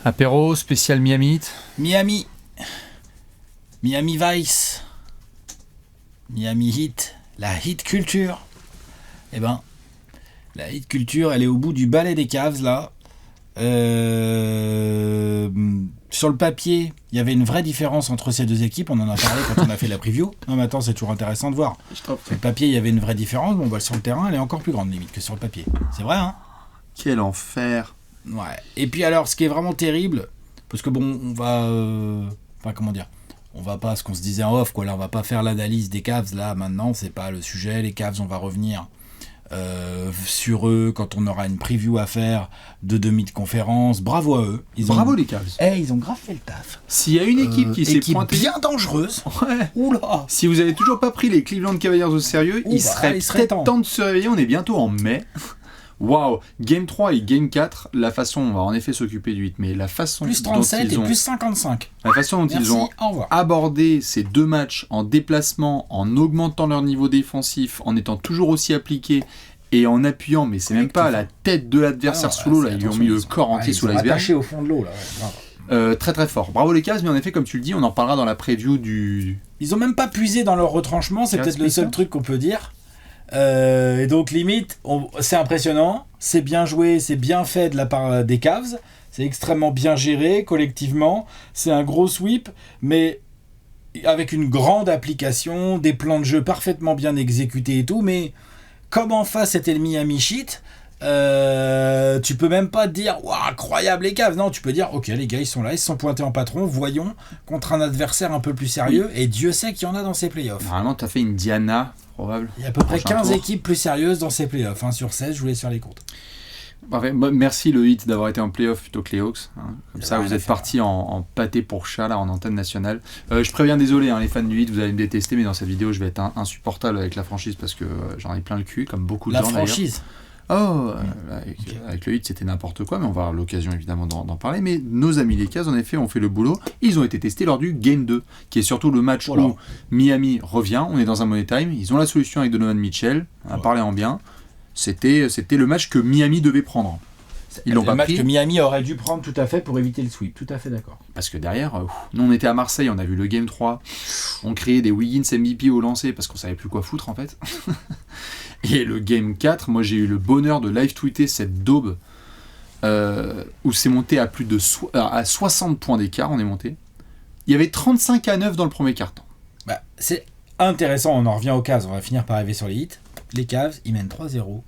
Apéro spécial Miami Heat. Miami Vice, Miami Heat, la Heat culture. Eh ben, la Heat culture, elle est au bout du balai des Cavs là. Sur le papier, il y avait une vraie différence entre ces deux équipes. On en a parlé quand on a fait la preview. Non, mais attends, c'est toujours intéressant de voir. Sur le papier, il y avait une vraie différence. Bon, bah, sur le terrain, elle est encore plus grande limite que sur le papier. C'est vrai, hein? Quel enfer. Ouais. Et puis alors, ce qui est vraiment terrible, parce que bon, on va, enfin comment dire, on va pas, ce qu'on se disait en off, quoi. Là, on va pas faire l'analyse des Cavs là maintenant. C'est pas le sujet. Les Cavs, on va revenir sur eux quand on aura une preview à faire de demi de conférence. Bravo à eux. Bravo les Cavs. Ils ont grave fait le taf. S'il y a une équipe qui s'est pointée, bien dangereuse. ouais. Oula. Si vous avez toujours pas pris les Cleveland Cavaliers au sérieux, il serait peut-être temps de se réveiller. On est bientôt en mai. Waouh, Game 3 et Game 4, la façon, on va en effet s'occuper du 8, mais la façon plus 37 dont ils et ont, plus 55. la façon dont ils ont abordé ces deux matchs en déplacement, en augmentant leur niveau défensif, en étant toujours aussi appliqués et en appuyant, mais c'est même pas la tête de l'adversaire sous l'eau, là, ils lui ont mis le corps entier sous l'iceberg. Attaché au fond de l'eau là. Très très fort. Bravo les Cavs, mais en effet, comme tu le dis, on en reparlera dans la preview du. Ils ont même pas puisé dans leur retranchement, c'est peut-être le seul truc qu'on peut dire. Et donc limite, c'est impressionnant, c'est bien joué, c'est bien fait de la part des Cavs, c'est extrêmement bien géré collectivement, c'est un gros sweep, mais avec une grande application, des plans de jeu parfaitement bien exécutés et tout, mais comme en face c'était le Miami Heat, tu peux même pas te dire waouh, incroyable les Cavs. Non, tu peux dire ok, les gars ils sont là, ils se sont pointés en patron, voyons, contre un adversaire un peu plus sérieux, et Dieu sait qu'il y en a dans ces playoffs. Normalement t'as fait une Diana probable. Il y a à peu près 15 équipes plus sérieuses dans ces playoffs, hein, sur 16, je voulais faire les comptes. Parfait. Merci le Heat d'avoir été en playoff plutôt que les Hawks, hein. Comme ça vous êtes partis en pâté pour chat là en antenne nationale. Je préviens, désolé hein, les fans du Heat, vous allez me détester, mais dans cette vidéo je vais être insupportable avec la franchise parce que j'en ai plein le cul comme beaucoup de gens. La franchise avec le Heat c'était n'importe quoi, mais on va avoir l'occasion évidemment d'en parler. Mais nos amis les Cavs en effet ont fait le boulot. Ils ont été testés lors du Game 2 qui est surtout le match où Miami revient, on est dans un money time, ils ont la solution avec Donovan Mitchell, on a parlé en bien. C'était le match que Miami devait prendre. Ils l'ont pas pris. Le match que Miami aurait dû prendre tout à fait pour éviter le sweep, tout à fait d'accord. Parce que derrière, nous on était à Marseille, on a vu le Game 3, on créait des Wiggins MVP au lancer parce qu'on savait plus quoi foutre en fait. Et le Game 4, moi j'ai eu le bonheur de live tweeter cette daube où c'est monté à plus de à 60 points d'écart, on est monté. Il y avait 35-9 dans le premier quart-temps. Bah, c'est intéressant, on en revient aux Cavs, on va finir par arriver sur les Heat. Les Cavs, ils mènent 3-0.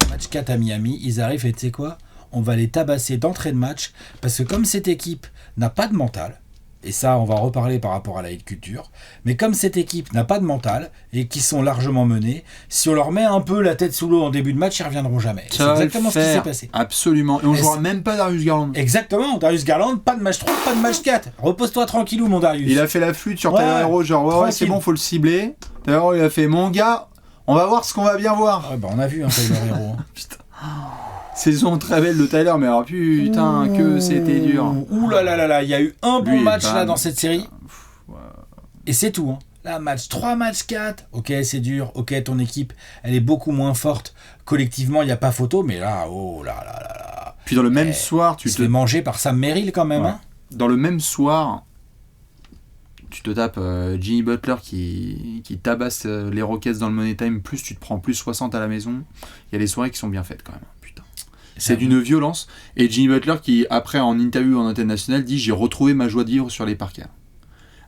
Match 4 à Miami, ils arrivent et tu sais quoi ? On va les tabasser d'entrée de match parce que comme cette équipe n'a pas de mental, et ça on va reparler par rapport à la Heat culture, mais comme cette équipe n'a pas de mental et qui sont largement menés, si on leur met un peu la tête sous l'eau en début de match, ils reviendront jamais. C'est exactement ce qui s'est passé. Absolument. Et on jouera même pas Darius Garland. Exactement, Darius Garland, pas de match 3, pas de match 4. Repose-toi tranquillou mon Darius. Il a fait la flûte sur Tyler Hero, genre ouais c'est bon, faut le cibler. Tyler Hero il a fait mon gars, on va voir ce qu'on va bien voir. Ouais, bah on a vu Tyler Hero. Putain. Saison très belle de Tyler, mais alors putain que c'était dur. Ouh là là là là, il y a eu un bon match là dans cette série. Et c'est tout. Hein. Là, match 3, match 4. Ok, c'est dur. Ok, ton équipe, elle est beaucoup moins forte. Collectivement, il n'y a pas photo, mais là, oh là là là là. Puis dans le même soir, tu te fais manger par Sam Merrill quand même. Ouais. Hein. Dans le même soir, tu te tapes Jimmy Butler qui tabasse les Rockets dans le Money Time, plus tu te prends plus 60 à la maison. Il y a des soirées qui sont bien faites quand même. Putain. C'est d'une violence. Et Jimmy Butler qui, après en interview en antenne nationale, dit « J'ai retrouvé ma joie de vivre sur les parquets ».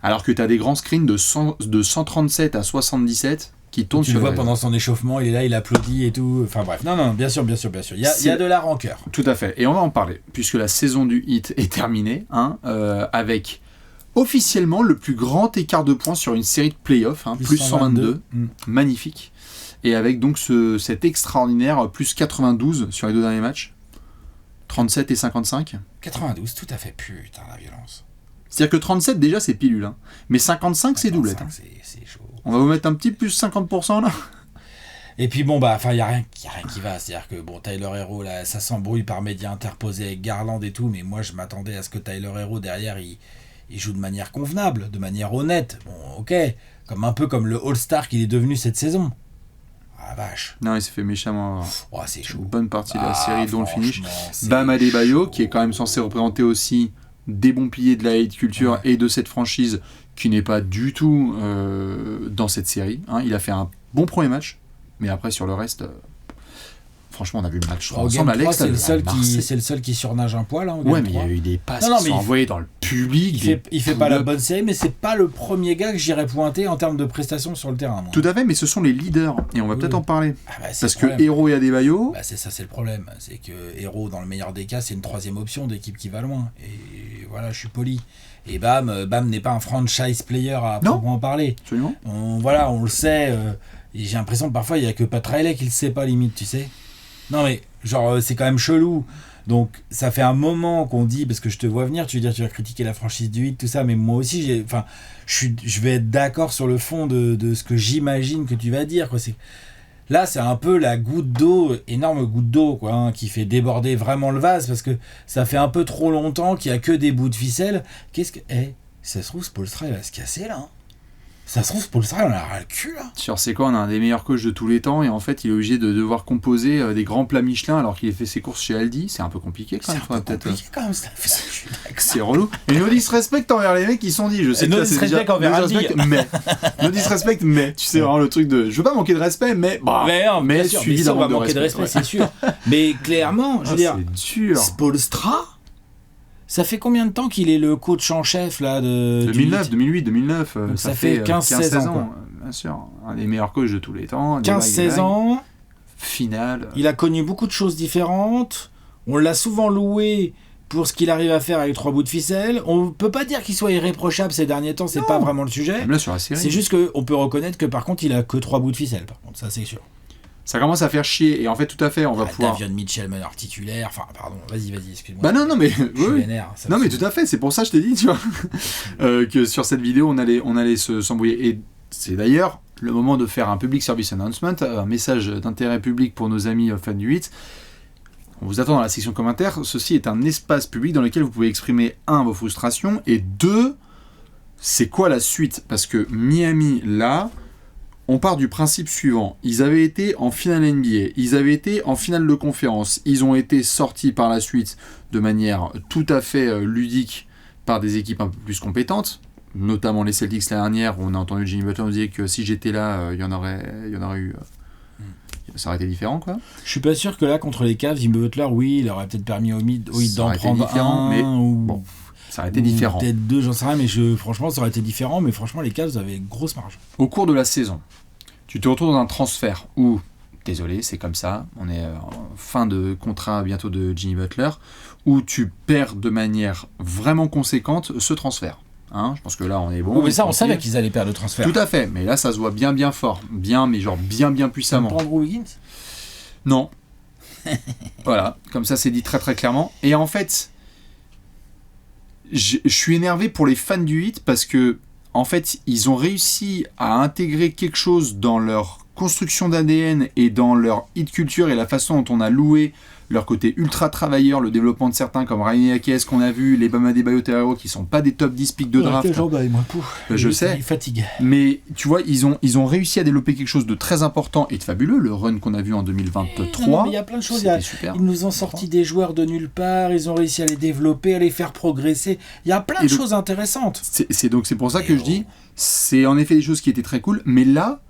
Alors que tu as des grands screens de 137 à 77 qui tournent sur le vois pendant son échauffement, il est là, il applaudit et tout. Enfin bref, non, bien sûr. Il y a de la rancœur. Tout à fait. Et on va en parler, puisque la saison du Heat est terminée, hein, avec officiellement le plus grand écart de points sur une série de playoffs, hein, plus 122. Magnifique. Et avec donc cet extraordinaire plus 92 sur les deux derniers matchs. 37 et 55. 92, tout à fait. Putain, la violence. C'est-à-dire que 37 déjà c'est pilule, hein. Mais 55 c'est doublette. Hein. C'est chaud. On va vous mettre un petit plus 50% là. Et puis bon bah enfin il y a rien qui va, c'est-à-dire que bon Tyler Hero là ça s'embrouille par médias interposés avec Garland et tout, mais moi je m'attendais à ce que Tyler Hero derrière il joue de manière convenable, de manière honnête. Bon ok, un peu comme le All-Star qu'il est devenu cette saison. Ah vache. Non, il s'est fait méchamment. C'est chaud. Une bonne partie de la série dont le finish. Bam Adebayo qui est quand même censé représenter aussi des bons piliers de la hate culture et de cette franchise qui n'est pas du tout dans cette série. Hein. Il a fait un bon premier match, mais après sur le reste, franchement on a vu le match ensemble. Alex, c'est le seul qui surnage un poil. Hein, ouais, mais il y a eu des passes qui sont envoyées dans le public. Il fait pas la bonne série, mais c'est pas le premier gars que j'irais pointer en termes de prestations sur le terrain. Moi. Tout à fait, mais ce sont les leaders, et on va peut-être en parler. Parce que Héros et Adebayo... c'est ça, c'est le problème. C'est que Héros, dans le meilleur des cas, c'est une troisième option d'équipe qui va loin. Et voilà, je suis poli. Et Bam n'est pas un franchise player à proprement parler. Absolument. On le sait. Et j'ai l'impression que parfois, il n'y a que Pat Riley qui le sait pas, limite, tu sais. Non, mais genre, c'est quand même chelou. Donc, ça fait un moment qu'on dit, parce que je te vois venir, tu vas critiquer la franchise du 8, tout ça, mais moi aussi, je vais être d'accord sur le fond de ce que j'imagine que tu vas dire, quoi. Là, c'est un peu la goutte d'eau, énorme goutte d'eau, quoi, hein, qui fait déborder vraiment le vase, parce que ça fait un peu trop longtemps qu'il n'y a que des bouts de ficelle. Ça se trouve, Spoelstra, il va se casser, là, hein. Ça se trouve, Spoelstra, on a ras le cul, là. C'est quoi, on a un des meilleurs coachs de tous les temps, et en fait, il est obligé de devoir composer des grands plats Michelin alors qu'il a fait ses courses chez Aldi. C'est un peu compliqué, quand même. C'est un peu compliqué, quand même, c'est relou. Et no disrespect envers les mecs qui sont dit. Je sais que no disrespect envers Aldi. No disrespect, mais tu sais vraiment le truc de. Je veux pas manquer de respect, mais. Mais suivi d'un manque de respect, c'est sûr. Mais clairement, je veux dire. C'est dur. Spoelstra. Ça fait combien de temps qu'il est le coach en chef là de 2009, 2008, 2009. Ça fait 15-16 ans. Quoi. Bien sûr, un des meilleurs coachs de tous les temps. 15-16 ans. Finale. Il a connu beaucoup de choses différentes. On l'a souvent loué pour ce qu'il arrive à faire avec 3 bouts de ficelle. On peut pas dire qu'il soit irréprochable ces derniers temps, c'est pas vraiment le sujet. Même là sur la série. C'est juste qu'on peut reconnaître que par contre il a que 3 bouts de ficelle. Par contre, ça c'est sûr. Ça commence à faire chier, et en fait, tout à fait, on va pouvoir... Davion Mitchell, meneur titulaire, enfin, pardon, vas-y, excuse-moi. Bah non, mais... Vénère, non, mais tout à fait, c'est pour ça que je t'ai dit, tu vois, que sur cette vidéo, on allait s'embrouiller. Et c'est d'ailleurs le moment de faire un public service announcement, un message d'intérêt public pour nos amis fans du 8. On vous attend dans la section commentaires. Ceci est un espace public dans lequel vous pouvez exprimer, 1, vos frustrations, et 2, c'est quoi la suite ? Parce que Miami, là... On part du principe suivant. Ils avaient été en finale NBA, ils avaient été en finale de conférence, ils ont été sortis par la suite de manière tout à fait ludique par des équipes un peu plus compétentes, notamment les Celtics l'année dernière, où on a entendu Jimmy Butler nous dire que si j'étais là, il y en aurait eu... Ça aurait été différent, quoi. Je suis pas sûr que là, contre les Cavs, Jimmy Butler, oui, il aurait peut-être permis au Heat d'en prendre un, mais ou... Bon. Ça aurait été différent. Peut-être 2, j'en sais rien, mais franchement, ça aurait été différent. Mais franchement, les Cavs avaient une grosse marge. Au cours de la saison, tu te retrouves dans un transfert où, désolé, c'est comme ça, on est en fin de contrat bientôt de Jimmy Butler, où tu perds de manière vraiment conséquente ce transfert. Hein, je pense que là, on est bon. Oui, mais ça, on savait qu'ils allaient perdre le transfert. Tout à fait, mais là, ça se voit bien fort. Bien, mais genre bien puissamment. Tu prends Andrew Wiggins ? Non. Voilà, comme ça, c'est dit très clairement. Et en fait... Je suis énervé pour les fans du Heat parce que, en fait, ils ont réussi à intégrer quelque chose dans leur construction d'ADN et dans leur Heat culture et la façon dont on a loué leur côté ultra travailleur, le développement de certains comme Ryan Akes qu'on a vu, les Bam Adebayo qui sont pas des top 10 pics de draft. Je sais. Il fatigue. Mais tu vois, ils ont réussi à développer quelque chose de très important et de fabuleux. Le run qu'on a vu en 2023. Non, mais il y a plein de choses. Ils nous ont sorti des joueurs de nulle part. Ils ont réussi à les développer, à les faire progresser. Il y a plein de choses intéressantes. C'est pour ça que je dis, c'est en effet des choses qui étaient très cool. Mais là,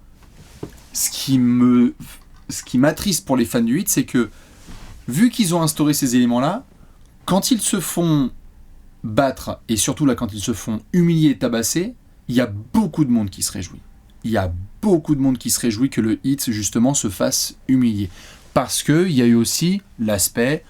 ce qui m'attriste pour les fans du 8, c'est que vu qu'ils ont instauré ces éléments-là, quand ils se font battre, et surtout là quand ils se font humilier et tabasser, il y a beaucoup de monde qui se réjouit. Il y a beaucoup de monde qui se réjouit que le Heat, justement, se fasse humilier. Parce qu'il y a eu aussi l'aspect,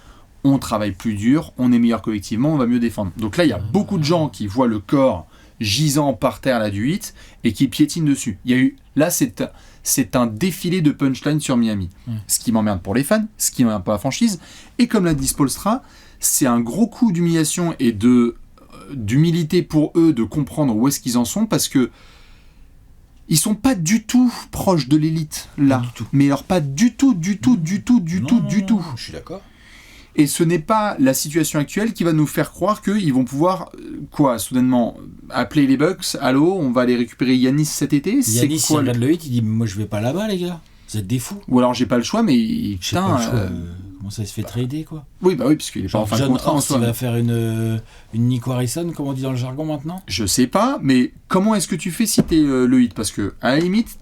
on travaille plus dur, on est meilleur collectivement, on va mieux défendre. Donc là, il y a beaucoup de gens qui voient le corps gisant par terre là du 8 et qui piétinent dessus. Il y a eu, là, c'est un défilé de punchline sur Miami. Ce qui m'emmerde pour les fans, ce qui m'emmerde pour la franchise. Et comme l'a dit Spoelstra, c'est un gros coup d'humiliation et d'humilité pour eux de comprendre où est-ce qu'ils en sont, parce que ils sont pas du tout proches de l'élite, là. Mais alors pas du tout. Je suis d'accord. Et ce n'est pas la situation actuelle qui va nous faire croire qu'ils vont pouvoir, soudainement, appeler les Bucks, allô, on va aller récupérer Yanis cet été. Yanis, il regarde le hit, il dit, moi je vais pas là-bas, les gars, vous êtes des fous. Ou alors j'ai pas le choix, mais putain, ça se fait trader, quoi. Oui, bah oui, puisqu'il est pas en fin de John contrat en Horst, soi. il va faire une Nico Harrison, comme on dit dans le jargon maintenant. Je sais pas, mais comment est-ce que tu fais si t'es le hit? Parce que, à la limite,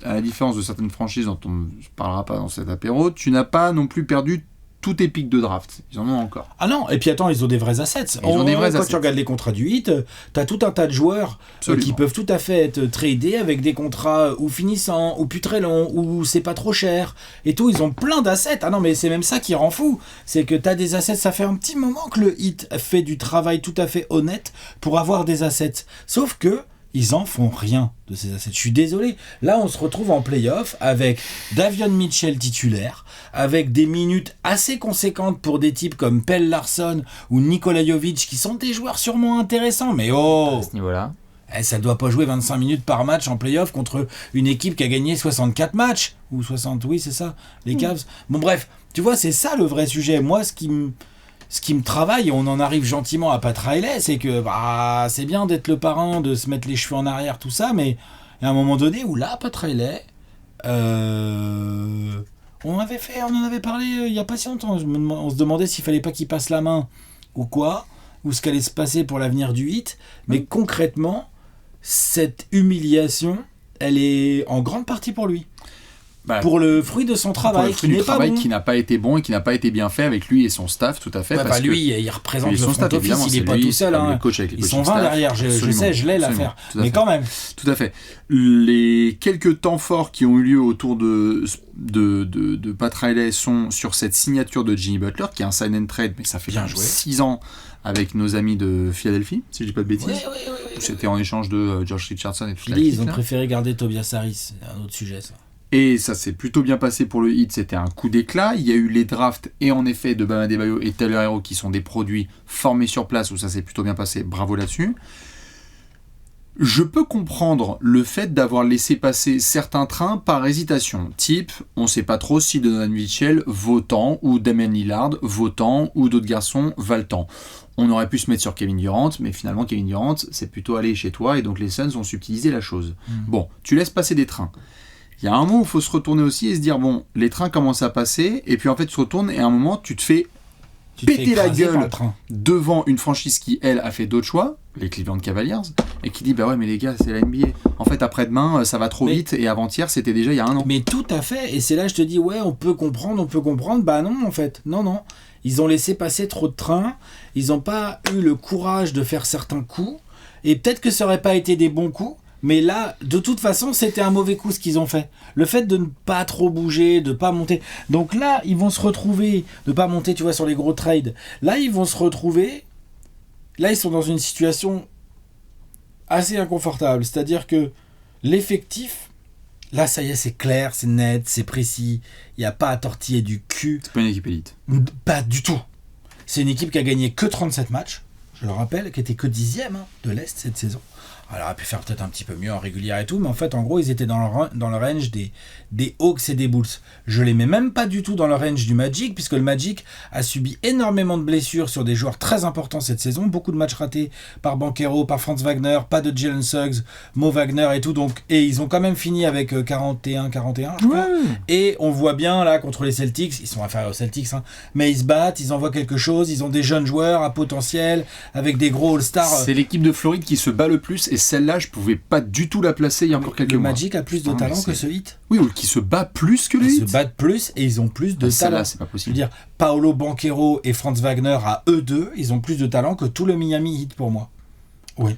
à la différence de certaines franchises dont on ne parlera pas dans cet apéro, tu n'as pas non plus perdu tous tes pics de draft. Ils en ont encore. Ah non, et puis attends, ils ont des vrais assets. Quand tu regardes les contrats du hit, t'as tout un tas de joueurs qui peuvent tout à fait être tradés avec des contrats ou finissants, ou plus très longs, ou c'est pas trop cher, et tout, ils ont plein d'assets. Ah non, mais c'est même ça qui rend fou, c'est que t'as des assets, ça fait un petit moment que le hit fait du travail tout à fait honnête pour avoir des assets. Sauf que ils en font rien de ces assets. Je suis désolé. Là, on se retrouve en play-off avec Davion Mitchell titulaire, avec des minutes assez conséquentes pour des types comme Pelle Larsson ou Nikola Jovic, qui sont des joueurs sûrement intéressants, mais À ce niveau-là. ça doit pas jouer 25 minutes par match en play-off contre une équipe qui a gagné 64 matchs. Ou 60, oui, c'est ça, les Cavs. Bon, bref, tu vois, c'est ça le vrai sujet. Moi, ce qui me travaille, et on en arrive gentiment à Pat Riley, c'est que c'est bien d'être le parrain, de se mettre les cheveux en arrière, tout ça, mais il y a un moment donné où là, Pat Riley, on en avait parlé il n'y a pas si longtemps. On se demandait s'il fallait pas qu'il passe la main ou quoi, ou ce qu'allait se passer pour l'avenir du hit. Mais concrètement, cette humiliation, elle est en grande partie pour lui. Pour le fruit de son travail, qui n'a pas été bon et qui n'a pas été bien fait avec lui et son staff, tout à fait. Parce lui, il représente le front office, il n'est pas tout seul. Hein. Ils sont 20 derrière, je sais, je l'ai l'affaire. Mais quand même. Tout à fait. Les quelques temps forts qui ont eu lieu autour de Pat Riley sont sur cette signature de Jimmy Butler, qui est un sign and trade, mais ça fait 6 ans avec nos amis de Philadelphie, si je dis pas de bêtises. Oui. C'était en échange de George Richardson et tout ça. Ils ont préféré garder Tobias Harris, c'est un autre sujet ça. Et ça s'est plutôt bien passé pour le hit, c'était un coup d'éclat. Il y a eu les drafts et en effet de Bam Adebayo et Tyler Herro qui sont des produits formés sur place où ça s'est plutôt bien passé, bravo là-dessus. Je peux comprendre le fait d'avoir laissé passer certains trains par hésitation, type on ne sait pas trop si Donovan Mitchell vaut tant ou Damian Lillard vaut tant ou d'autres garçons valent tant. On aurait pu se mettre sur Kevin Durant, mais finalement Kevin Durant c'est plutôt aller chez toi et donc les Suns ont subtilisé la chose. Bon, tu laisses passer des trains. Il y a un moment où il faut se retourner aussi et se dire bon, les trains commencent à passer et puis en fait tu te retournes et à un moment tu te fais péter la gueule devant une franchise qui elle a fait d'autres choix, les Cleveland Cavaliers, et qui dit bah ouais mais les gars c'est la NBA. En fait après-demain ça va trop vite et avant-hier c'était déjà il y a 1 an. Mais tout à fait, et c'est là je te dis ouais on peut comprendre, bah non en fait, non. Ils ont laissé passer trop de trains, ils n'ont pas eu le courage de faire certains coups, et peut-être que ça n'aurait pas été des bons coups. Mais là, de toute façon, c'était un mauvais coup ce qu'ils ont fait. Le fait de ne pas trop bouger, de ne pas monter. Donc là, ils vont se retrouver, de ne pas monter, tu vois, sur les gros trades. Là, ils vont se retrouver. Là, ils sont dans une situation assez inconfortable. C'est-à-dire que l'effectif, là, ça y est, c'est clair, c'est net, c'est précis. Il n'y a pas à tortiller du cul. C'est pas une équipe élite. Pas du tout. C'est une équipe qui a gagné que 37 matchs, je le rappelle, qui était que 10e de l'Est cette saison. Alors, elle aurait pu faire peut-être un petit peu mieux en régulière et tout, mais en fait, en gros, ils étaient dans le range des Hawks et des Bulls. Je les mets même pas du tout dans le range du Magic, puisque le Magic a subi énormément de blessures sur des joueurs très importants cette saison. Beaucoup de matchs ratés par Banchero, par Franz Wagner, pas de Jalen Suggs, Mo Wagner et tout. Donc, et ils ont quand même fini avec 41-41, je crois. Et on voit bien, là, contre les Celtics, ils sont inférieurs aux Celtics, hein, mais ils se battent, ils envoient quelque chose, ils ont des jeunes joueurs à potentiel, avec des gros All-Stars. C'est l'équipe de Floride qui se bat le plus, et celle-là, je pouvais pas du tout la placer il y a encore quelques mois. Le Magic a plus de talent que ce hit. Oui, ou qui se bat plus que le hit. Ils se battent plus et ils ont plus de talent. Celle-là, c'est pas possible. Je veux dire, Paolo Banchero et Franz Wagner, à eux deux, ils ont plus de talent que tout le Miami Heat pour moi. Oui.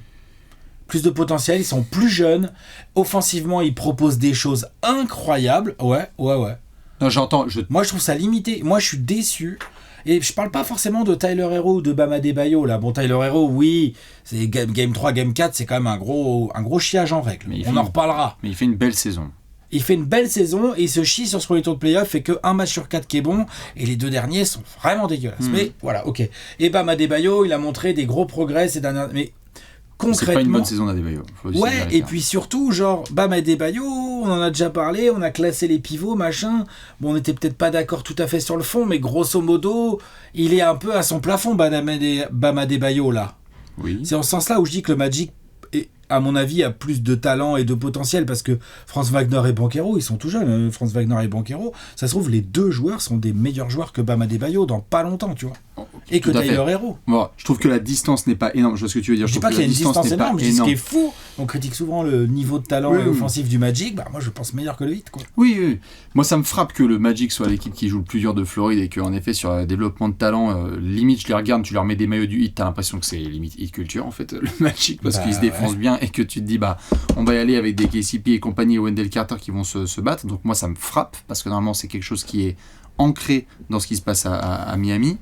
Plus de potentiel, ils sont plus jeunes. Offensivement, ils proposent des choses incroyables. Ouais. Non, j'entends. Moi, je trouve ça limité. Moi, je suis déçu. Et je parle pas forcément de Tyler Herro ou de Bam Adebayo là. Bon, Tyler Herro, oui, c'est game 3, game 4, c'est quand même un gros chiage en règle. On en reparlera. Mais il fait une belle saison. Il fait une belle saison et il se chie sur ce premier tour de playoff, fait que 1 match sur 4 qui est bon et les 2 derniers sont vraiment dégueulasses. Mais voilà, ok. Et Bam Adebayo, il a montré des gros progrès ces dernières. Mais concrètement. C'est pas une bonne saison d'Adebayo. Ouais, et puis surtout, genre, Bam Adebayo, on en a déjà parlé, on a classé les pivots, machin. Bon, on n'était peut-être pas d'accord tout à fait sur le fond, mais grosso modo, il est un peu à son plafond, Bam Adebayo, là. Oui. C'est en ce sens-là où je dis que le Magic à mon avis, a plus de talent et de potentiel parce que Franz Wagner et Banchero, ils sont tout jeunes. Franz Wagner et Banchero, ça se trouve, les deux joueurs sont des meilleurs joueurs que Bam Adebayo dans pas longtemps, tu vois. Et que Tyler Herro. Bon, je trouve que la distance n'est pas énorme. Je vois ce que tu veux dire. Je dis pas qu'il y a une distance énorme, je dis ce qui est fou. On critique souvent le niveau de talent offensif du Magic. Bah, moi, je pense meilleur que le Heat, quoi. Oui. Moi, ça me frappe que le Magic soit l'équipe qui joue le plus dur de Floride et qu'en effet, sur le développement de talent, limite, je les regarde, tu leur mets des maillots du Heat, t'as l'impression que c'est limite Heat culture, en fait, le Magic, parce qu'ils se défensent bien et que tu te dis, on va y aller avec des KCP et compagnie et Wendell Carter qui vont se battre. Donc, moi, ça me frappe parce que normalement, c'est quelque chose qui est ancré dans ce qui se passe à Miami.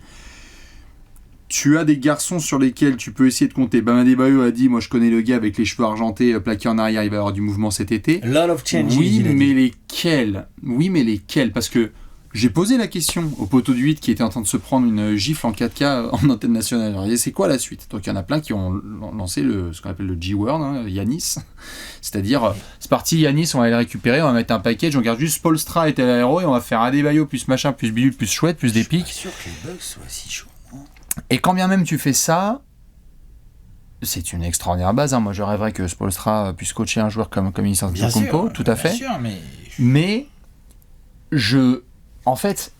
Tu as des garçons sur lesquels tu peux essayer de compter. Bam Adebayo a dit, moi je connais le gars avec les cheveux argentés plaqués en arrière, il va y avoir du mouvement cet été. A lot of changes. Oui, mais lesquels Parce que j'ai posé la question au poteau du 8 qui était en train de se prendre une gifle en 4K en antenne nationale. Alors, c'est quoi la suite ? Donc il y en a plein qui ont lancé ce qu'on appelle le G-Word, Yanis. C'est-à-dire, c'est parti Yanis, on va aller le récupérer, on va mettre un package, on garde juste Spoelstra et Tyler Herro et on va faire Adebayo plus machin, plus bidule, plus chouette, plus des pics. Je suis pas sûr que les Bucks soient si chauds. Et quand bien même tu fais ça, c'est une extraordinaire base. Moi, je rêverais que Spoelstra puisse coacher un joueur comme Giannis Antetokounmpo, tout à fait. Bien sûr, mais en fait,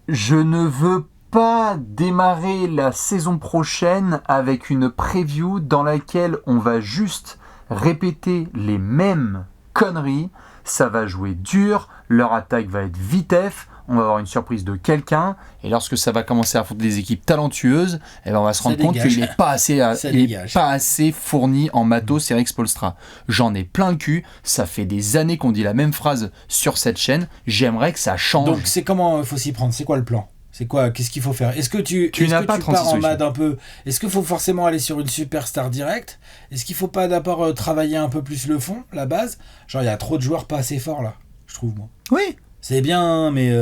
je ne veux pas démarrer la saison prochaine avec une preview dans laquelle on va juste répéter les mêmes conneries. Ça va jouer dur, leur attaque va être vitef. On va avoir une surprise de quelqu'un, et lorsque ça va commencer à affronter des équipes talentueuses, on va se rendre compte qu'il n'est pas assez fourni en matos Eric Spoelstra. J'en ai plein le cul, ça fait des années qu'on dit la même phrase sur cette chaîne, j'aimerais que ça change. Donc c'est comment il faut s'y prendre, c'est quoi le plan ? C'est quoi ? Qu'est-ce qu'il faut faire ? Est-ce que tu pars en mode un peu... Est-ce qu'il faut forcément aller sur une superstar directe ? Est-ce qu'il faut pas d'abord travailler un peu plus le fond, la base ? Genre il y a trop de joueurs pas assez forts là, je trouve moi. Oui. C'est bien, mais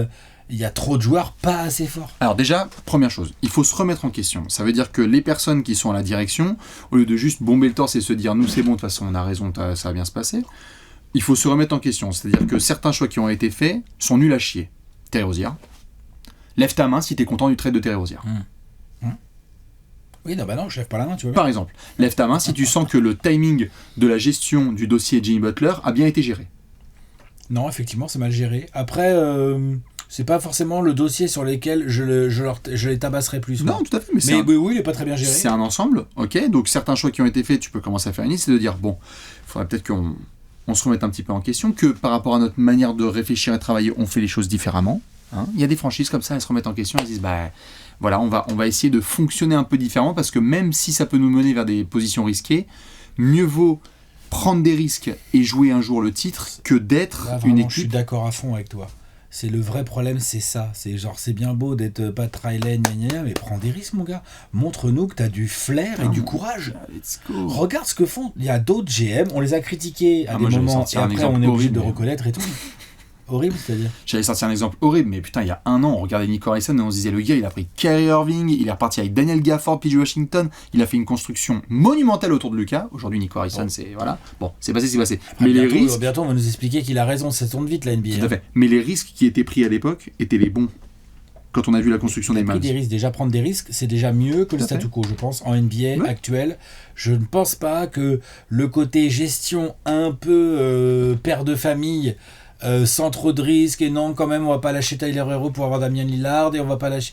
il y a trop de joueurs pas assez forts. Alors déjà, première chose, il faut se remettre en question. Ça veut dire que les personnes qui sont à la direction, au lieu de juste bomber le torse et se dire « nous c'est bon, de toute façon on a raison, ça va bien se passer », il faut se remettre en question. C'est-à-dire que certains choix qui ont été faits sont nuls à chier. Terry Rozier. Lève ta main si t'es content du trade de Terry Rozier. Oui, non, je lève pas la main, tu vois. Par exemple, lève ta main si tu sens que le timing de la gestion du dossier Jimmy Butler a bien été géré. Non, effectivement, c'est mal géré. Après, c'est pas forcément le dossier sur lequel je les tabasserai plus. Non, tout à fait. Mais oui, il est pas très bien géré. C'est un ensemble, ok. Donc certains choix qui ont été faits, tu peux commencer à faire une liste et de dire, bon, il faudrait peut-être qu'on se remette un petit peu en question, que par rapport à notre manière de réfléchir et travailler, on fait les choses différemment. Il y a des franchises comme ça, elles se remettent en question, elles disent, voilà, on va essayer de fonctionner un peu différemment, parce que même si ça peut nous mener vers des positions risquées, mieux vaut prendre des risques et jouer un jour le titre que d'être une équipe. Je suis d'accord à fond avec toi. C'est le vrai problème, c'est ça. C'est genre, c'est bien beau d'être pas Riley, mais prends des risques, mon gars. Montre-nous que t'as du flair et du courage. Let's go. Regarde ce que font. Il y a d'autres GM, on les a critiqués à des moments et après on est obligé de reconnaître et tout. Horrible, c'est-à-dire. J'allais sortir un exemple horrible, mais putain, il y a un an, on regardait Nick Harrison et on se disait, le gars, il a pris Kyrie Irving, il est reparti avec Daniel Gafford, PJ Washington, il a fait une construction monumentale autour de Lucas. Aujourd'hui, Nick Harrison, c'est voilà. Bon, c'est passé. Après, mais bientôt, on va nous expliquer qu'il a raison, ça tourne vite la NBA. Tout à fait. Mais les risques qui étaient pris à l'époque étaient les bons. Quand on a vu la construction des Mavs. Déjà prendre des risques, c'est déjà mieux que le statu quo, je pense, en NBA actuel. Je ne pense pas que le côté gestion un peu père de famille, sans trop de risques, et non, quand même, on va pas lâcher Tyler Herro pour avoir Damian Lillard, et on va pas lâcher...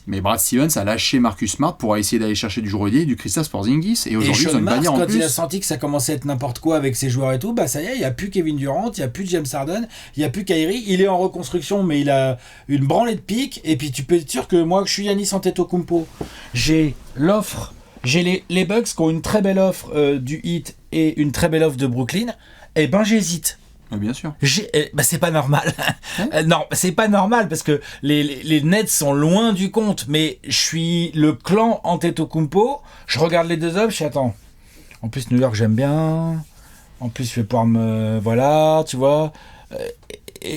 Mais Brad Stevens a lâché Marcus Smart pour essayer d'aller chercher du Jrue et du Kristaps Porzingis, et aujourd'hui ils ont une bannière en plus. Quand il a senti que ça commençait à être n'importe quoi avec ses joueurs et tout, ça y est, il n'y a plus Kevin Durant, il n'y a plus James Harden, il n'y a plus Kyrie, il est en reconstruction, mais il a une branlée de pique, et puis tu peux être sûr que moi, je suis Giannis Antetokounmpo, j'ai l'offre, j'ai les Bucks qui ont une très belle offre du Heat et une très belle offre de Brooklyn, et j'hésite. Bien sûr. C'est pas normal. Non, c'est pas normal parce que les Nets sont loin du compte, mais je suis le clan Antetokounmpo. Je regarde les deux hommes, je suis attends. En plus, New York, j'aime bien. En plus, je vais pouvoir voilà, tu vois.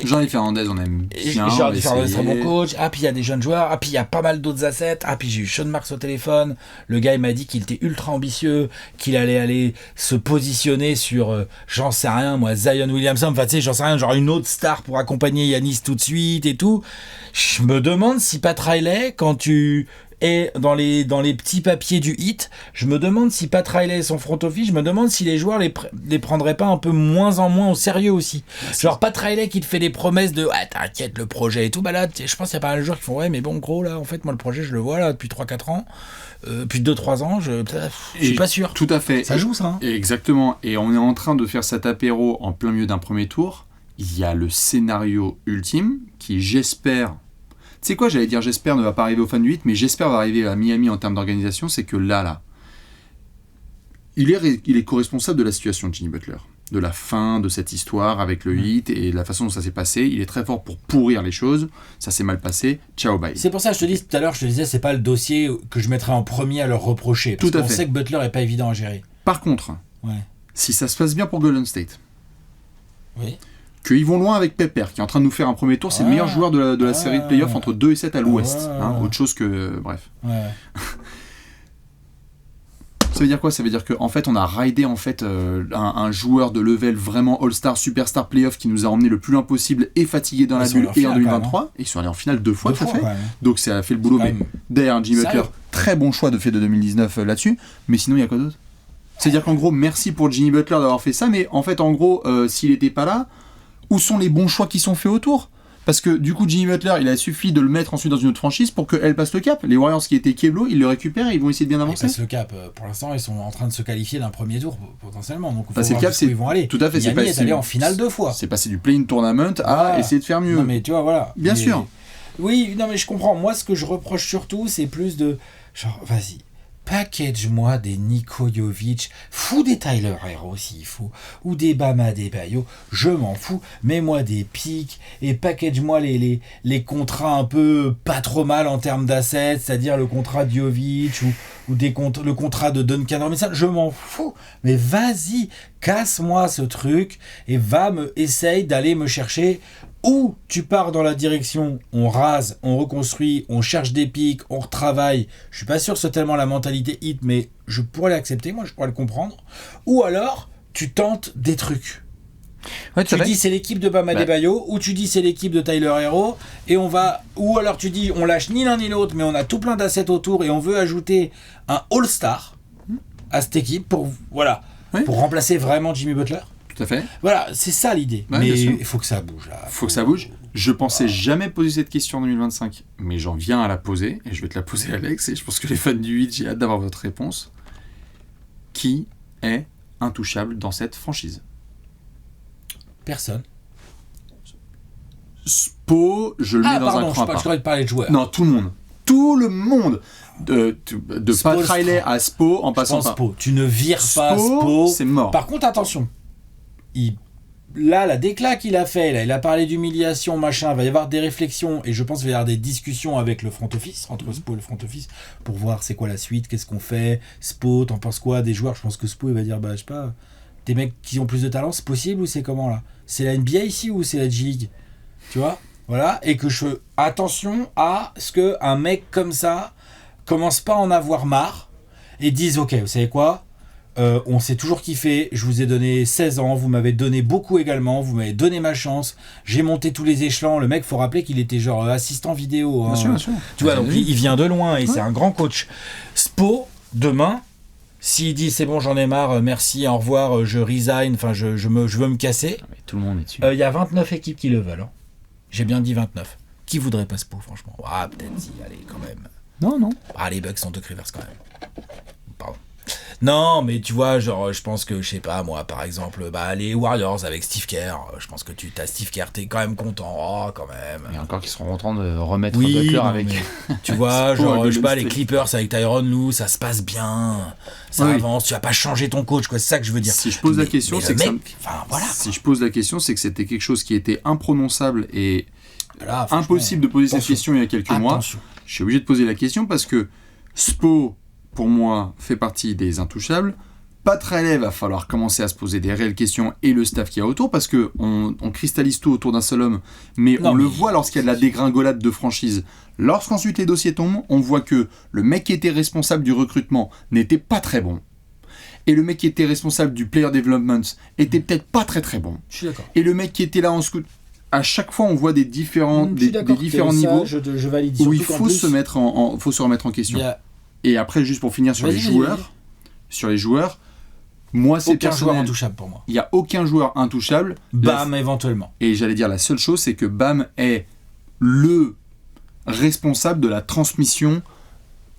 Jean-Yves Fernandez, on aime bien. Jean-Yves Fernandez, très bon coach. Ah, puis il y a des jeunes joueurs. Ah, puis il y a pas mal d'autres assets. Ah, puis j'ai eu Sean Marks au téléphone. Le gars, il m'a dit qu'il était ultra ambitieux, qu'il allait aller se positionner sur, j'en sais rien, moi, Zion Williamson. Enfin, tu sais, j'en sais rien, genre une autre star pour accompagner Giannis tout de suite et tout. Je me demande si Pat Riley, quand tu Et dans les petits papiers du hit, je me demande si Pat Riley et son front office, je me demande si les joueurs les prendraient pas un peu moins en moins au sérieux aussi. Genre Pat Riley qui te fait des promesses de t'inquiète le projet et tout, bah là je pense qu'il y a pas mal de joueurs qui font ouais mais bon gros là en fait moi le projet je le vois là depuis 3-4 ans, depuis 2-3 ans, je suis pas sûr. Tout à fait. Ça joue ça. Hein. Exactement. Et on est en train de faire cet apéro en plein milieu d'un premier tour. Il y a le scénario ultime qui, j'espère... Tu sais quoi, j'allais dire j'espère ne va pas arriver au fan du 8, mais j'espère va arriver à Miami en termes d'organisation, c'est que là, il est co-responsable de la situation de Jimmy Butler. De la fin de cette histoire avec le hit et la façon dont ça s'est passé. Il est très fort pour pourrir les choses. Ça s'est mal passé. Ciao, bye. C'est pour ça que je te dis tout à l'heure, je te disais, c'est pas le dossier que je mettrais en premier à leur reprocher. Parce qu'on sait que Butler est pas évident à gérer. Par contre, si ça se passe bien pour Golden State, qu'ils vont loin avec Pepper, qui est en train de nous faire un premier tour, c'est le meilleur joueur de la série de playoffs entre 2 et 7 à l'ouest. Autre chose que... bref. Ça veut dire quoi ? Ça veut dire qu'en fait, on a raidé en fait, un joueur de level vraiment All-Star, Superstar Playoff qui nous a emmené le plus loin possible et fatigué dans la bulle et en 2023. Et ils sont allés en finale 2 fois, tout à fait. Donc ça a fait le boulot. Mais derrière Jimmy Butler, très bon choix de 2019 là-dessus. Mais sinon, il y a quoi d'autre ? C'est-à-dire qu'en gros, merci pour Jimmy Butler d'avoir fait ça. Mais en fait, en gros, s'il n'était pas là, où sont les bons choix qui sont faits autour ? Parce que du coup, Jimmy Butler, il a suffi de le mettre ensuite dans une autre franchise pour qu'elle passe le cap. Les Warriors qui étaient Keblo, ils le récupèrent et ils vont essayer de bien avancer. Ils passent le cap. Pour l'instant, ils sont en train de se qualifier d'un premier tour potentiellement. Donc, il faut passer voir le cap, où ils vont aller. Tout à fait. Miami est allé en finale 2 fois. C'est passé du play-in tournament à essayer de faire mieux. Non, mais tu vois, voilà. Bien sûr. Oui, non, mais je comprends. Moi, ce que je reproche surtout, c'est plus de genre, vas-y. Package-moi des Niko Jovic, fous des Tyler Hero s'il faut, ou des Bam Adebayo, je m'en fous, mets-moi des pics et package-moi les contrats un peu pas trop mal en termes d'assets, c'est-à-dire le contrat de Jovic ou le contrat de Duncan Robinson, je m'en fous, mais vas-y, casse-moi ce truc et essaye d'aller me chercher. Ou tu pars dans la direction, on rase, on reconstruit, on cherche des pics, on retravaille. Je suis pas sûr que c'est tellement la mentalité hit, mais je pourrais l'accepter, moi je pourrais le comprendre. Ou alors, tu tentes des trucs. Ouais, tu dis c'est l'équipe de Bam Adebayo, ou tu dis c'est l'équipe de Tyler Hero, et on va. Ou alors tu dis on lâche ni l'un ni l'autre, mais on a tout plein d'assets autour et on veut ajouter un All-Star à cette équipe pour remplacer vraiment Jimmy Butler. Tout à fait. Voilà, c'est ça l'idée. Ouais, mais il faut que ça bouge là. Faut que ça bouge. Je pensais jamais poser cette question en 2025, mais j'en viens à la poser, et je vais te la poser Alex, et je pense que les fans du 8, j'ai hâte d'avoir votre réponse. Qui est intouchable dans cette franchise ? Personne. Spo, je le mets dans un cran à part. Je croyais te parler de joueurs. Non, tout le monde. Tout le monde. De Pat Riley à Spo en passant par... Spo. Tu ne vires pas Spo. C'est mort. Par contre, attention. Là, la déclat qu'il a fait, là, il a parlé d'humiliation, machin, il va y avoir des réflexions et je pense qu'il va y avoir des discussions avec le front office, entre Spo et le front office, pour voir c'est quoi la suite, qu'est-ce qu'on fait, Spo, t'en penses quoi des joueurs. Je pense que Spo, il va dire, je sais pas, des mecs qui ont plus de talent, c'est possible ou c'est comment là ? C'est la NBA ici ou c'est la G-League ? Tu vois ? Voilà, et que je fais attention à ce qu'un mec comme ça commence pas à en avoir marre et dise, ok, vous savez quoi ? On s'est toujours kiffé, je vous ai donné 16 ans, vous m'avez donné beaucoup également, vous m'avez donné ma chance, j'ai monté tous les échelons. Le mec, faut rappeler qu'il était genre assistant vidéo. Hein. Bien sûr. Tu vois, donc il vient de loin et c'est un grand coach. Spo, demain, s'il dit c'est bon, j'en ai marre, merci, au revoir, je resign, enfin je veux me casser. Mais tout le monde est dessus. Il y a 29 équipes qui le veulent. Hein. J'ai bien dit 29. Qui voudrait pas Spo, franchement ? Peut-être si, allez, quand même. Non. Les Bucks sont Doc Rivers quand même. Pardon. Non, mais tu vois, genre, je pense que, je sais pas, moi, par exemple, les Warriors avec Steve Kerr, je pense que tu t'as Steve Kerr, t'es quand même content, quand même. Il y a encore qui seront contents de remettre Butler avec... Tu vois, genre, je sais pas, les Clippers avec Tyronn Lue, ça se passe bien, ça avance, tu vas pas changer ton coach, quoi, c'est ça que je veux dire. Si je pose la question, c'est que Si je pose la question, c'est que c'était quelque chose qui était imprononçable et impossible de poser cette question il y a quelques mois. Je suis obligé de poser la question parce que Spo, pour moi, fait partie des intouchables. Pat Riley va falloir commencer à se poser des réelles questions et le staff qu'il y a autour parce qu'on cristallise tout autour d'un seul homme, mais le voit lorsqu'il y a de la dégringolade de franchise. Lorsqu'ensuite les dossiers tombent, on voit que le mec qui était responsable du recrutement n'était pas très bon. Et le mec qui était responsable du player development était peut-être pas très très bon. Je suis d'accord. Et le mec qui était là en scout... à chaque fois, on voit des différents niveaux je valide. où il faut se remettre en question. Et après, juste pour finir sur les joueurs, moi, c'est aucun personnel. joueur intouchable pour moi. Il n'y a aucun joueur intouchable. Bam, éventuellement. Et j'allais dire, la seule chose, c'est que Bam est le responsable de la transmission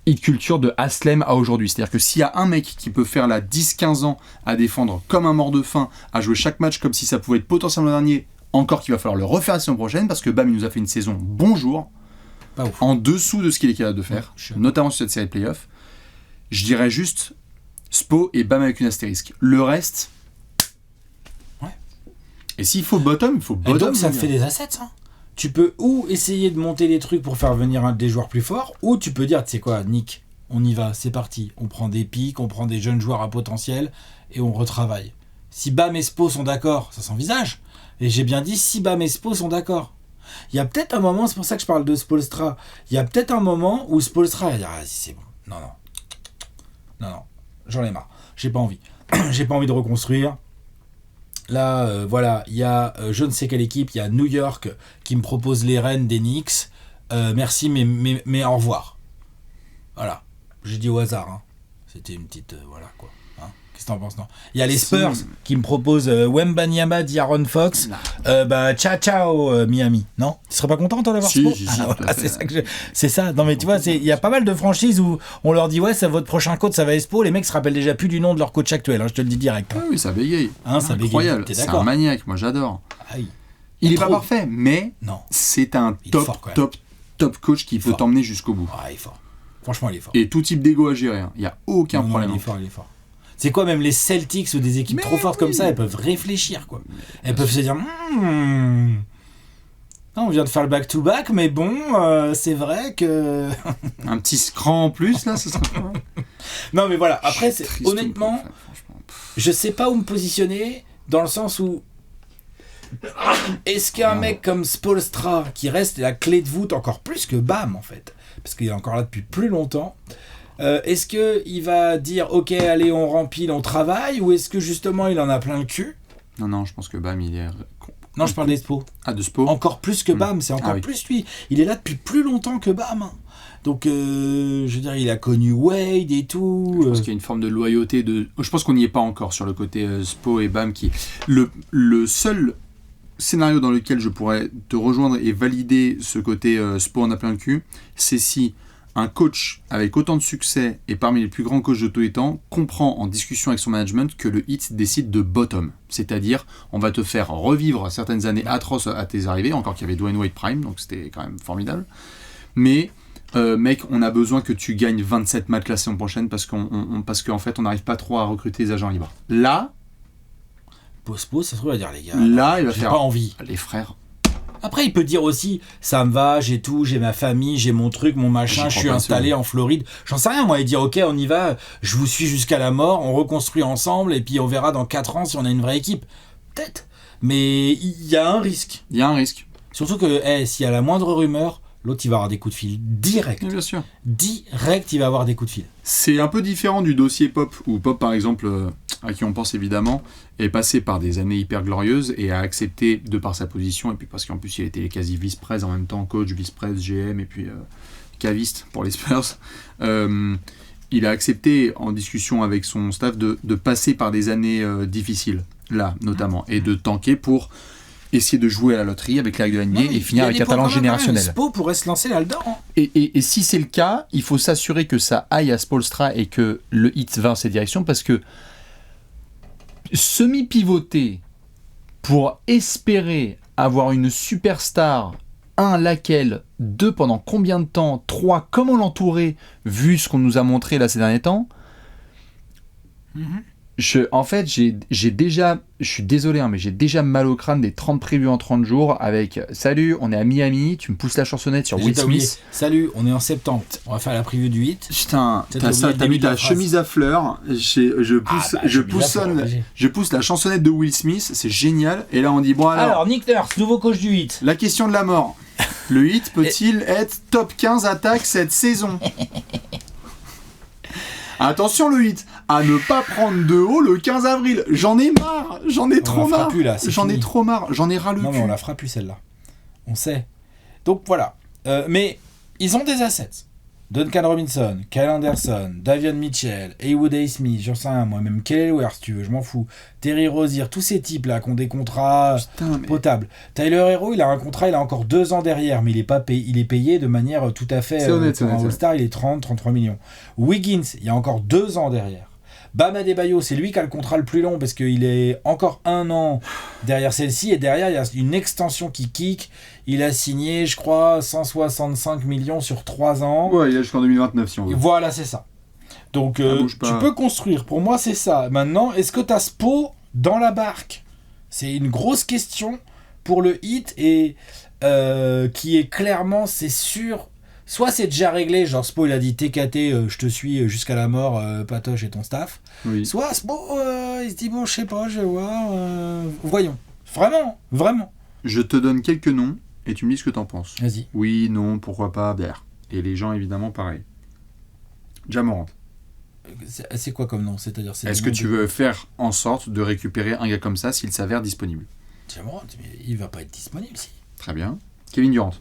hit culture de Haslem à aujourd'hui. C'est-à-dire que s'il y a un mec qui peut faire la 10-15 ans à défendre comme un mort de faim, à jouer chaque match comme si ça pouvait être potentiellement le dernier, encore qu'il va falloir le refaire la saison prochaine, parce que Bam, il nous a fait une saison bonjour, en dessous de ce qu'il est capable de faire, notamment sur cette série de playoffs. Je dirais juste Spo et Bam avec une astérisque. Le reste... Ouais. Et s'il faut bottom, il faut bottom. Et donc ça te fait des assets, hein. Tu peux ou essayer de monter des trucs pour faire venir des joueurs plus forts, ou tu peux dire, tu sais quoi, Nick, on y va, c'est parti. On prend des pics, on prend des jeunes joueurs à potentiel, et on retravaille. Si Bam et Spo sont d'accord, ça s'envisage. Et j'ai bien dit, si Bam et Spo sont d'accord. Il y a peut-être un moment, c'est pour ça que je parle de Spoelstra, il y a peut-être un moment où Spoelstra va dire, ah, c'est bon, non, j'en ai marre, j'ai pas envie. J'ai pas envie de reconstruire. Là, voilà, il y a je ne sais quelle équipe, il y a New York qui me propose les rênes des Knicks. Merci, mais au revoir. Voilà, j'ai dit au hasard. Hein. C'était une petite... voilà, quoi. Hein. Qu'est-ce que t'en penses, non ? Il y a les Spurs qui me proposent Wembanyama, D'Aaron Fox. Ciao, Miami. Non ? Tu serais pas content, toi, d'avoir Spo ? Voilà, c'est ça que c'est ça. Non, mais tu vois, il y a pas mal de franchises où on leur dit, ouais, c'est votre prochain coach, ça va Spo. Les mecs se rappellent déjà plus du nom de leur coach actuel. Hein, je te le dis direct. Hein. Ah oui, ça bégaye. Hein, ça bégaye. Incroyable. C'est un maniaque. Moi, j'adore. Aïe. Il est pas parfait, mais non. C'est un top coach qui peut t'emmener jusqu'au bout. Ah, il est fort. Franchement, il est fort. Et tout type d'ego à gérer. Il n'y a aucun problème. Il est fort. C'est quoi, même les Celtics ou des équipes trop fortes comme ça, elles peuvent réfléchir, quoi. Elles peuvent se dire, non, on vient de faire le back-to-back, mais bon, c'est vrai que... Un petit cran en plus, là, ce serait pas... Non, mais voilà, après, honnêtement, je sais pas où me positionner, dans le sens où... Est-ce qu'un mec comme Spoelstra, qui reste la clé de voûte encore plus que Bam, en fait, parce qu'il est encore là depuis plus longtemps, est-ce qu'il va dire, ok, allez, on rempile, on travaille, ou est-ce que justement, il en a plein le cul ? Non, je pense que Bam, il est... Non, je parle des Spo. Ah, de Spo ? Encore plus que Bam, c'est encore plus lui. Il est là depuis plus longtemps que Bam. Donc, je veux dire, il a connu Wade et tout. Je pense qu'il y a une forme de loyauté. Je pense qu'on n'y est pas encore sur le côté Spo et Bam. Le seul scénario dans lequel je pourrais te rejoindre et valider ce côté Spo en a plein le cul, c'est si un coach avec autant de succès et parmi les plus grands coachs de tous les temps comprend en discussion avec son management que le Heat décide de bottom. C'est-à-dire, on va te faire revivre certaines années atroces à tes arrivées, encore qu'il y avait Dwayne Wade Prime, donc c'était quand même formidable. Mais, mec, on a besoin que tu gagnes 27 matchs la saison prochaine parce qu'en fait, on n'arrive pas trop à recruter des agents libres. Là... Spo, ça se trouve à dire, les gars, là, il va faire... pas envie. Les frères... Après, il peut dire aussi, ça me va, j'ai tout, j'ai ma famille, j'ai mon truc, mon machin, je suis installé en Floride. J'en sais rien, moi, et dire, ok, on y va, je vous suis jusqu'à la mort, on reconstruit ensemble, et puis on verra dans 4 ans si on a une vraie équipe. Peut-être. Mais il y a un risque. Il y a un risque. Surtout que, s'il y a la moindre rumeur, l'autre, il va avoir des coups de fil direct. Oui, bien sûr. Direct, il va avoir des coups de fil. C'est un peu différent du dossier Pop, où Pop, par exemple, à qui on pense évidemment, est passé par des années hyper glorieuses et a accepté, de par sa position, et puis parce qu'en plus il était quasi vice-presse en même temps, coach, vice-presse, GM, et puis caviste pour les Spurs, il a accepté, en discussion avec son staff, de passer par des années difficiles, là, notamment, et de tanker pour essayer de jouer à la loterie avec les règles de la NBA et finir avec un talent générationnel. Spo pourrait se lancer là-dedans. Hein. Et si c'est le cas, il faut s'assurer que ça aille à Spoelstra et que le Heat va dans cette direction, parce que semi-pivoter pour espérer avoir une superstar, 1, laquelle, 2, pendant combien de temps, 3, comment l'entourer, vu ce qu'on nous a montré là ces derniers temps, En fait, j'ai déjà, je suis désolé, hein, mais j'ai déjà mal au crâne des 30 prévus en 30 jours avec « Salut, on est à Miami, tu me pousses la chansonnette sur Will Smith. » Salut, on est en septembre, on va faire la preview du 8. Putain, t'as mis ta chemise à fleurs, je pousse la chansonnette de Will Smith, c'est génial. Et là, on dit « Bon alors Nick Nurse, nouveau coach du 8. » La question de la mort. Le 8 peut-il être top 15 attaque cette saison ? Attention le 8, à ne pas prendre de haut le 15 avril. J'en ai marre. J'en ai trop marre. J'en ai trop marre. J'en ai ras le cul. Non, mais on la fera plus celle-là. On sait. Donc voilà. Mais ils ont des assets. Duncan Robinson, Kyle Anderson, Davion Mitchell, Haywood Highsmith, j'en sais rien, moi-même Kelly Ware si tu veux, je m'en fous. Terry Rozier, tous ces types-là qui ont des contrats potables. Tyler Herro, il a un contrat, il a encore 2 ans derrière, mais il est payé de manière tout à fait... C'est honnête, pour un All-Star, il est 33 millions. Wiggins, il y a encore 2 ans derrière. Bam Adebayo, c'est lui qui a le contrat le plus long parce qu'il est encore 1 an derrière celle-ci et derrière il y a une extension qui kick. Il a signé, je crois, 165 millions sur 3 ans. Ouais, il a jusqu'en 2029 si on veut. Voilà, c'est ça. Donc tu peux construire. Pour moi, c'est ça. Maintenant, est-ce que tu as Spo dans la barque ? C'est une grosse question pour le Heat et qui est clairement, c'est sûr. Soit c'est déjà réglé, genre Spo il a dit TKT, je te suis jusqu'à la mort, Patoche et ton staff. Oui. Soit Spo il se dit bon, je sais pas, je vais voir. Voyons. Vraiment. Je te donne quelques noms et tu me dis ce que t'en penses. Vas-y. Oui, non, pourquoi pas, blaire. Et les gens évidemment pareil. Ja Morant. C'est quoi comme nom ? C'est-à-dire, est-ce que tu veux faire en sorte de récupérer un gars comme ça s'il s'avère disponible ? Ja Morant, mais il va pas être disponible si. Très bien. Kevin Durant.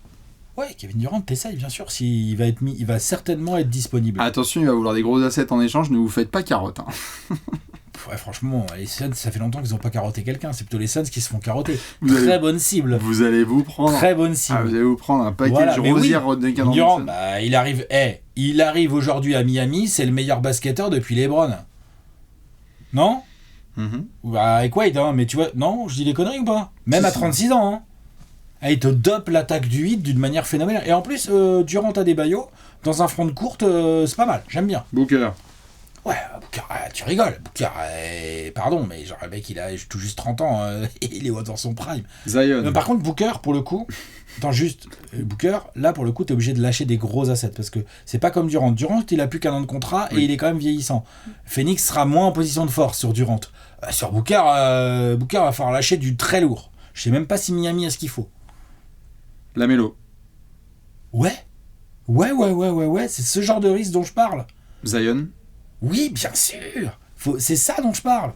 Ouais, Kevin Durant, t'essayes bien sûr, il va certainement être disponible. Attention, il va vouloir des gros assets en échange, ne vous faites pas carotte. Hein. Ouais, franchement, les Suns, ça fait longtemps qu'ils n'ont pas carotté quelqu'un, c'est plutôt les Suns qui se font carotter. Très bonne cible. Vous allez vous prendre... Très bonne cible. Vous allez vous prendre un paquet de Rozier, Duncan Durant, bah, il arrive aujourd'hui à Miami, c'est le meilleur basketteur depuis LeBron. Non ? Bah, avec Wade, hein, mais tu vois, non, je dis des conneries ou pas ? Même à 36 ans, hein. Il te dope l'attaque du Heat d'une manière phénoménale. Et en plus, Durant Adebayo, dans un front de courte, c'est pas mal. J'aime bien. Booker. Ouais, Booker, tu rigoles. Booker, pardon, mais genre le mec, il a tout juste 30 ans. Et il est dans son prime. Zion. Par contre, Booker, pour le coup... Attends, juste, Booker, là, pour le coup, t'es obligé de lâcher des gros assets. Parce que c'est pas comme Durant. Durant, il a plus qu'un an de contrat et il est quand même vieillissant. Phoenix sera moins en position de force sur Durant. Sur Booker, Booker va falloir lâcher du très lourd. Je sais même pas si Miami a ce qu'il faut. Lamelo. Ouais, c'est ce genre de risque dont je parle. Zion. Oui, bien sûr. C'est ça dont je parle.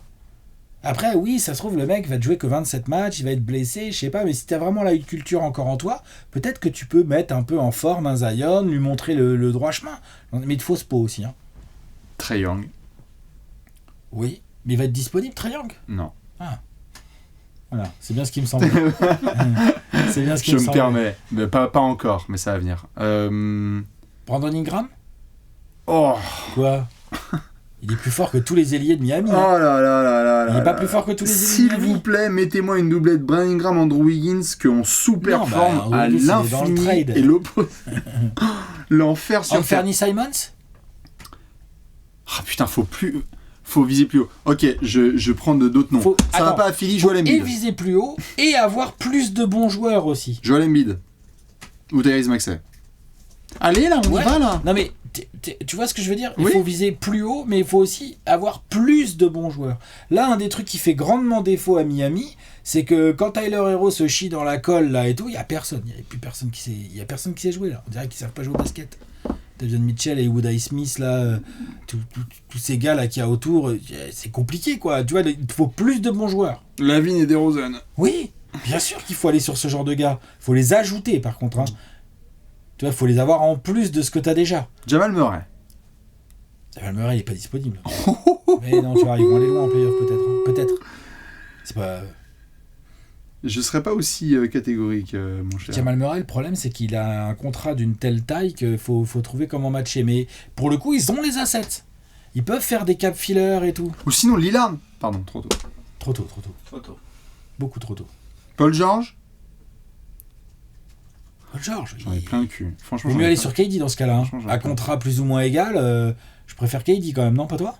Après, oui, ça se trouve, le mec va te jouer que 27 matchs, il va être blessé, je sais pas, mais si t'as vraiment la culture encore en toi, peut-être que tu peux mettre un peu en forme un Zion, lui montrer le droit chemin. Mais il te faut ce pot aussi. Hein. Trae Young. Oui, mais il va être disponible, Trae Young ? Non. Ah. Voilà, c'est bien ce qui me semble. C'est bien ce qui je me me semble. permets, mais pas encore, mais ça va venir. Brandon Ingram ? Oh. Quoi ? Il est plus fort que tous les ailiers de Miami. Oh là là là là. Il n'est pas plus fort que tous les ailiers de Miami. S'il vous plaît, mettez-moi une doublette Brandon Ingram, Andrew Wiggins, qu'on sous-performe à l'infini et l'opposé. L'enfer sur Anthony Simons ? Ah putain, faut viser plus haut. Ok, je prends d'autres noms. Ça va pas à Philly, Joel Embiid. Et viser plus haut et avoir plus de bons joueurs aussi. Joel Embiid. Ou Tyrese Maxey. Allez là, on y va là. Non mais tu vois ce que je veux dire ? Il faut viser plus haut, mais il faut aussi avoir plus de bons joueurs. Là, un des trucs qui fait grandement défaut à Miami, c'est que quand Tyler Herro se chie dans la colle là et tout, il y a personne. Il y a plus personne qui sait jouer là. On dirait qu'ils savent pas jouer au basket. Davion Mitchell et Haywood Highsmith là, tous ces gars là qu'il y a autour, c'est compliqué quoi. Tu vois, il faut plus de bons joueurs. Lavine et DeRozan. Oui, bien sûr qu'il faut aller sur ce genre de gars. Il faut les ajouter par contre. Hein. Tu vois, il faut les avoir en plus de ce que tu as déjà. Jamal Murray. Jamal Murray, il n'est pas disponible. Mais non, tu vois, ils vont aller loin en playoff peut-être. Hein. Peut-être. C'est pas... Je serais pas aussi catégorique, mon cher. Jamal Murray, le problème, c'est qu'il a un contrat d'une telle taille qu'il faut trouver comment matcher. Mais pour le coup, ils ont les assets. Ils peuvent faire des cap fillers et tout. Ou sinon, Lillard. Pardon, trop tôt. Trop tôt. Beaucoup trop tôt. Paul George. Paul George. J'en ai plein le cul. Franchement, il vaut mieux aller sur KD dans ce cas-là. Hein. À contrat plus ou moins égal, je préfère KD quand même, non, pas toi ?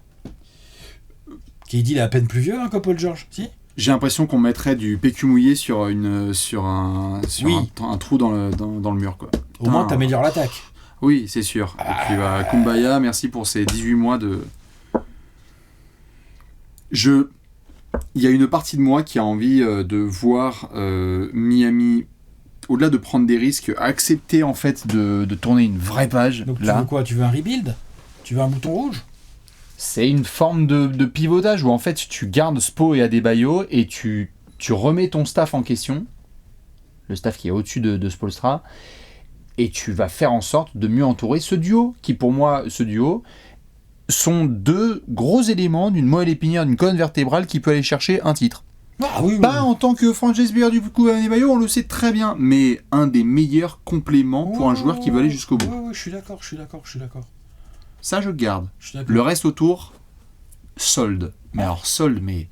KD, il est à peine plus vieux hein, que Paul George, si ? J'ai l'impression qu'on mettrait du PQ mouillé sur un trou dans le mur, quoi. Au moins, t'améliores l'attaque. Oui, c'est sûr. Et puis, Kumbaya, merci pour ces 18 mois de... Il y a une partie de moi qui a envie de voir Miami, au-delà de prendre des risques, accepter en fait de tourner une vraie page. Donc là. Tu veux quoi ? Tu veux un rebuild ? Tu veux un bouton rouge ? C'est une forme de pivotage où en fait tu gardes Spo et Adebayo et tu remets ton staff en question, le staff qui est au-dessus de Spoelstra, et tu vas faire en sorte de mieux entourer ce duo, qui pour moi, ce duo, sont deux gros éléments d'une moelle épinière, d'une colonne vertébrale qui peut aller chercher un titre. Ah, oui, Pas en tant que franchise player du coup Adebayo, on le sait très bien, mais un des meilleurs compléments pour un joueur qui veut aller jusqu'au bout. Ouais, je suis d'accord. Ça, je garde. Le reste autour, solde. Mais alors, solde, mais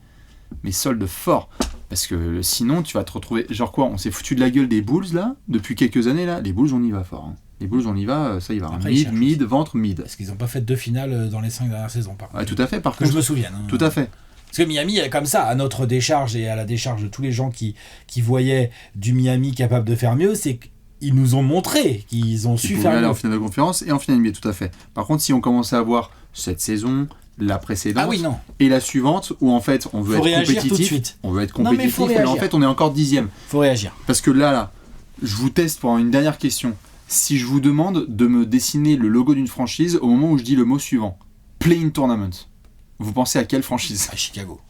solde fort. Parce que sinon, tu vas te retrouver... Genre quoi, on s'est foutu de la gueule des Bulls, là, depuis quelques années, là. Les Bulls, on y va fort. Hein. Les Bulls, on y va, ça y va. Après, mid, ventre, mid. Parce qu'ils n'ont pas fait 2 finales dans les 5 dernières saisons, par contre. Ouais, tout à fait, par Que contre. je me souvienne. Hein. Tout à fait. Parce que Miami est comme ça, à notre décharge et à la décharge de tous les gens qui voyaient du Miami capable de faire mieux, c'est qu'ils nous ont montré qu'ils ont su faire aller mieux. en finale de conférence et en finale NBA, tout à fait. Par contre, si on commençait à voir cette saison, la précédente et la suivante, où en fait on veut être compétitif, tout de suite. On veut être compétitif, mais en fait on est encore 10e. Faut réagir. Parce que là, je vous teste pour une dernière question. Si je vous demande de me dessiner le logo d'une franchise au moment où je dis le mot suivant, Play-in Tournament, vous pensez à quelle franchise ? À Chicago.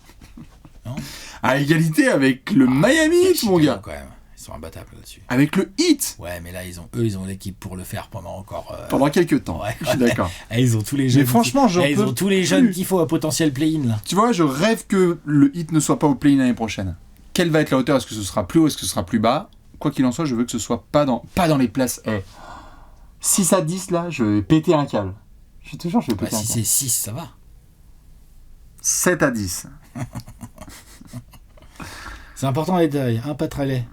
Non ? À égalité avec le Miami Heat, mon gars. Quand même. Ils sont imbattables là-dessus. Avec le Heat. Ouais, mais là, ils ont l'équipe pour le faire pendant quelques temps. Ouais. Je suis d'accord. Ils ont tous les jeunes. Mais franchement, ils ont tous les jeunes qu'il faut à potentiel play-in là. Tu vois, je rêve que le Heat ne soit pas au play-in l'année prochaine. Quelle va être la hauteur ? Est-ce que ce sera plus haut ? Est-ce que ce sera plus bas ? Quoi qu'il en soit, je veux que ce soit pas dans les places. 6 à 10 là, je vais péter un câble. Je te jure, je vais péter un câble. Si c'est 6, ça va. 7 à 10. C'est important les détails, hein, pas très laid.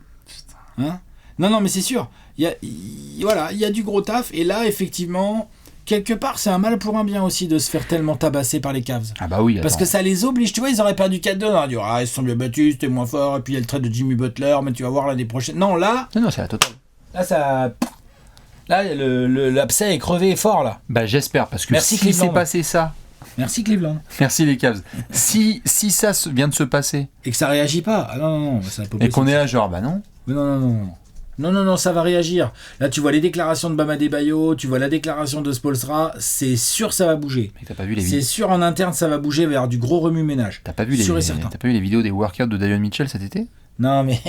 Hein ? Non, mais c'est sûr. Il y a du gros taf. Et là, effectivement, quelque part, c'est un mal pour un bien aussi de se faire tellement tabasser par les Cavs. Ah bah oui. Parce que ça les oblige. Tu vois, ils auraient perdu 4-2. On aurait dit, ils se sont bien battus, c'était moins fort. Et puis il y a le trade de Jimmy Butler, mais tu vas voir l'année prochaine. Non, là. Non, c'est la totale. Là, ça. Là, l'abcès est crevé fort, là. Bah j'espère, parce que Merci, si c'est Cleveland. passé ça. Merci Cleveland. Merci les Cavs. si ça vient de se passer. Et que ça réagit pas. Ah non, ça peut pas. Et qu'on est là, genre, bah non. Non, ça va réagir. Là, tu vois les déclarations de Bam Adebayo, tu vois la déclaration de Spoelstra, c'est sûr ça va bouger. Mais t'as pas vu les C'est sûr en interne ça va bouger vers du gros remue-ménage. T'as pas vu les vidéos des workouts de Davion Mitchell cet été ? Non, mais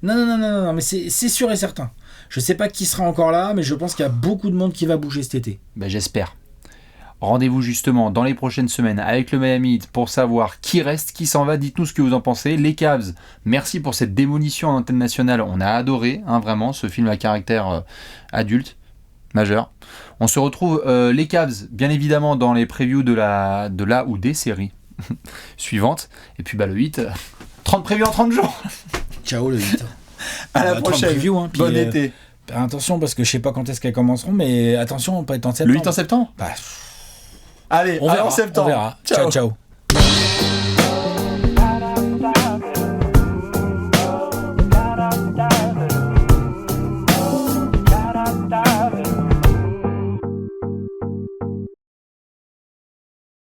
non, mais c'est sûr et certain. Je sais pas qui sera encore là, mais je pense qu'il y a beaucoup de monde qui va bouger cet été. Bah j'espère. Rendez-vous justement dans les prochaines semaines avec le Miami Heat pour savoir qui reste, qui s'en va. Dites-nous ce que vous en pensez. Les Cavs, merci pour cette démolition en antenne nationale. On a adoré, vraiment, ce film à caractère adulte, majeur. On se retrouve, les Cavs, bien évidemment, dans les previews de la ou des séries suivantes. Et puis le Heat, 30 previews en 30 jours. Ciao le Heat. À la prochaine. Preview, hein, bon été. Attention, parce que je sais pas quand est-ce qu'elles commenceront, mais attention, pas être en septembre. Le 8 en septembre. Bah, allez, on verra, en septembre. On verra. Ciao.